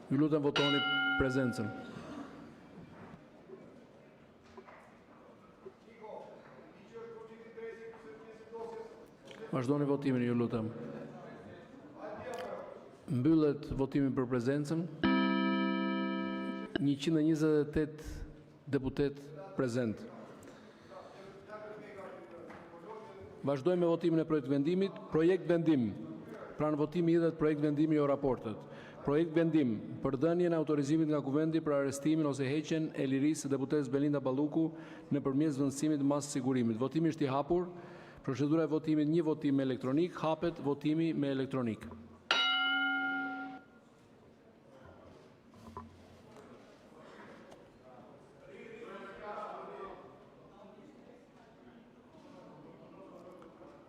Ju lutem votoni prezencën. Vazhdoni votimin, ju lutem. Mbyllet votimi për prezencën. 128 deputet prezent. Vazhdojmë me votimin e projekt vendimit. Projekt vendim. Pranë votimi hidhet projekt vendimi jo raportet. Projekt vendim për dhënien e autorizimit nga Kuvendi për arrestimin ose heqjen e lirisë së deputetes Belinda Balluku nëpërmjet zvendësimit mas sigurimit. Votimi është i hapur. Procedura e votimit, një votim elektronik, hapet votimi me elektronik.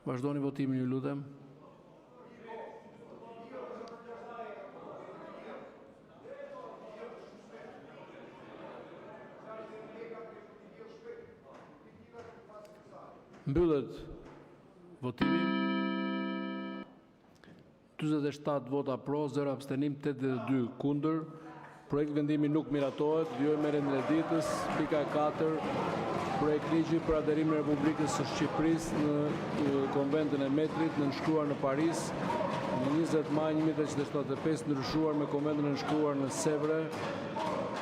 Vazhdoni votimin, ju lutem. Mbyllet votimi. 47 vota pro, 0 abstenim, 82 kundër. Projekt vendimi nuk miratohet. Vjojmë merrjen e ditës. Pika 4. Projekt ligji për adherimin e Republikës së Shqipërisë në Konventin e Metrit nënshkruar në Paris në 20 maj 1875, ndryshuar me Konventin e nënshkruar në Sevre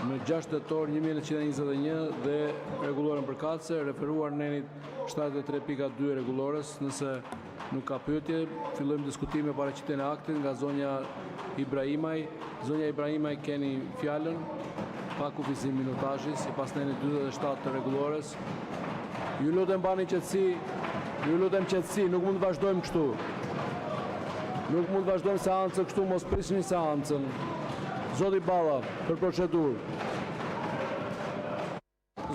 në 6 tetor 1921 dhe rregulluar në përkatëse, referuar nenit 73.2 rregullores. Nëse nuk ka pyetje, fillojmë diskutime me paraqitjen e aktit nga zonja Ibrahimaj. Zonja Ibrahimaj, keni fjalën. Pa kufizim minutazhi, sipas nenit 47 të rregullores. Ju lutem bani qetësi, nuk mund të vazhdojmë kështu. Nuk mund të vazhdojmë seancën kështu, mos prisni seancën. Zoti Balla, për procedurë.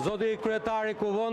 Zoti kryetari Kuvon